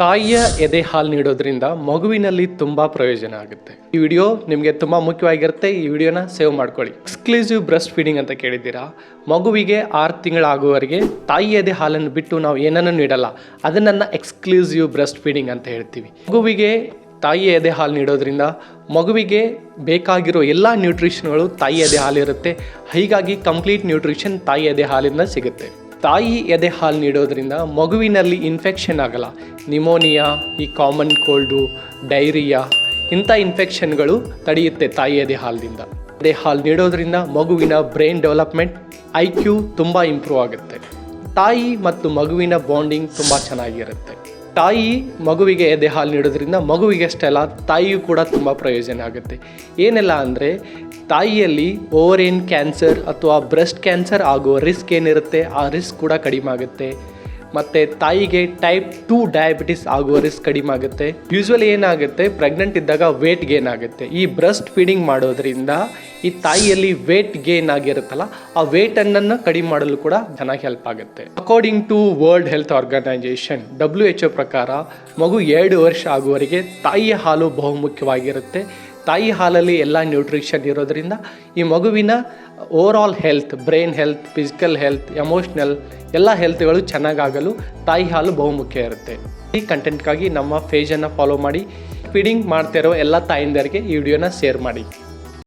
ತಾಯಿಯ ಎದೆ ಹಾಲು ನೀಡೋದ್ರಿಂದ ಮಗುವಿನಲ್ಲಿ ತುಂಬ ಪ್ರಯೋಜನ ಆಗುತ್ತೆ. ಈ ವಿಡಿಯೋ ನಿಮಗೆ ತುಂಬ ಮುಖ್ಯವಾಗಿರುತ್ತೆ. ಈ ವಿಡಿಯೋನ ಸೇವ್ ಮಾಡ್ಕೊಳ್ಳಿ. ಎಕ್ಸ್ಕ್ಲೂಸಿವ್ ಬ್ರೆಸ್ಟ್ ಫೀಡಿಂಗ್ ಅಂತ ಕೇಳಿದ್ದೀರಾ? ಮಗುವಿಗೆ 6 ತಿಂಗಳಾಗುವವರೆಗೆ ತಾಯಿ ಎದೆ ಹಾಲನ್ನು ಬಿಟ್ಟು ನಾವು ಏನನ್ನು ನೀಡಲ್ಲ, ಅದನ್ನು ಎಕ್ಸ್ಕ್ಲೂಸಿವ್ ಬ್ರೆಸ್ಟ್ ಫೀಡಿಂಗ್ ಅಂತ ಹೇಳ್ತೀವಿ. ಮಗುವಿಗೆ ತಾಯಿ ಎದೆ ಹಾಲು ನೀಡೋದ್ರಿಂದ ಮಗುವಿಗೆ ಬೇಕಾಗಿರೋ ಎಲ್ಲ ನ್ಯೂಟ್ರಿಷನ್ಗಳು ತಾಯಿ ಎದೆ ಹಾಲಿರುತ್ತೆ. ಹೀಗಾಗಿ ಕಂಪ್ಲೀಟ್ ನ್ಯೂಟ್ರಿಷನ್ ತಾಯಿ ಎದೆ ಹಾಲಿಂದ ಸಿಗುತ್ತೆ. ತಾಯಿ ಎದೆ ಹಾಲು ನೀಡೋದ್ರಿಂದ ಮಗುವಿನಲ್ಲಿ ಇನ್ಫೆಕ್ಷನ್ ಆಗಲ್ಲ. ನಿಮೋನಿಯಾ, ಈ ಕಾಮನ್ ಕೋಲ್ಡು, ಡೈರಿಯಾ ಇಂಥ ಇನ್ಫೆಕ್ಷನ್ಗಳು ತಡೆಯುತ್ತೆ ತಾಯಿ ಎದೆ ಹಾಲಿನಿಂದ. ಎದೆ ಹಾಲು ನೀಡೋದ್ರಿಂದ ಮಗುವಿನ ಬ್ರೈನ್ ಡೆವಲಪ್ಮೆಂಟ್, IQ ತುಂಬ ಇಂಪ್ರೂವ್ ಆಗುತ್ತೆ. ತಾಯಿ ಮತ್ತು ಮಗುವಿನ ಬಾಂಡಿಂಗ್ ತುಂಬ ಚೆನ್ನಾಗಿರುತ್ತೆ. ತಾಯಿ ಮಗುವಿಗೆ ಎದೆ ಹಾಲು ನೀಡೋದ್ರಿಂದ ಮಗುವಿಗೆ ಅಷ್ಟೇ ಅಲ್ಲ, ತಾಯಿಯೂ ಕೂಡ ತುಂಬ ಪ್ರಯೋಜನ ಆಗುತ್ತೆ. ಏನೆಲ್ಲ ಅಂದರೆ, ತಾಯಿಯಲ್ಲಿ ಓವರಿನ್ ಕ್ಯಾನ್ಸರ್ ಅಥವಾ ಬ್ರೆಸ್ಟ್ ಕ್ಯಾನ್ಸರ್ ಆಗುವ ರಿಸ್ಕ್ ಏನಿರುತ್ತೆ, ಆ ರಿಸ್ಕ್ ಕೂಡ ಕಡಿಮೆ ಆಗುತ್ತೆ. ಮತ್ತು ತಾಯಿಗೆ ಟೈಪ್ 2 ಡಯಾಬಿಟಿಸ್ ಆಗುವ ರಿಸ್ಕ್ ಕಡಿಮೆ ಆಗುತ್ತೆ. ಯೂಶ್ವಲಿ ಏನಾಗುತ್ತೆ, ಪ್ರೆಗ್ನೆಂಟ್ ಇದ್ದಾಗ ವೇಟ್ ಗೇನ್ ಆಗುತ್ತೆ. ಈ ಬ್ರೆಸ್ಟ್ ಫೀಡಿಂಗ್ ಮಾಡೋದ್ರಿಂದ ಈ ತಾಯಿಯಲ್ಲಿ ವೇಟ್ ಗೇನ್ ಆಗಿರುತ್ತಲ್ಲ, ಆ ವೇಟನ್ನು ಕಡಿಮೆ ಮಾಡಲು ಕೂಡ ಚೆನ್ನಾಗಿ ಹೆಲ್ಪ್ ಆಗುತ್ತೆ. According to World Health Organization WHO ಪ್ರಕಾರ ಮಗು 2 ವರ್ಷ ಆಗುವವರೆಗೆ ತಾಯಿಯ ಹಾಲು ಬಹುಮುಖ್ಯವಾಗಿರುತ್ತೆ. ತಾಯಿ ಹಾಲಲ್ಲಿ ಎಲ್ಲ ನ್ಯೂಟ್ರಿಷನ್ ಇರೋದ್ರಿಂದ ಈ ಮಗುವಿನ overall health, brain health, physical health, emotional ಎಲ್ಲ ಹೆಲ್ತ್ಗಳು ಚೆನ್ನಾಗಾಗಲು ತಾಯಿ ಹಾಲು ಬಹುಮುಖ್ಯ ಇರುತ್ತೆ. ಈ ಕಂಟೆಂಟ್ಗಾಗಿ ನಮ್ಮ ಪೇಜನ್ನು ಫಾಲೋ ಮಾಡಿ. ಫೀಡಿಂಗ್ ಮಾಡ್ತಿರೋ ಎಲ್ಲ ತಾಯಿಂದರಿಗೆ ಈ ವಿಡಿಯೋನ ಶೇರ್ ಮಾಡಿ.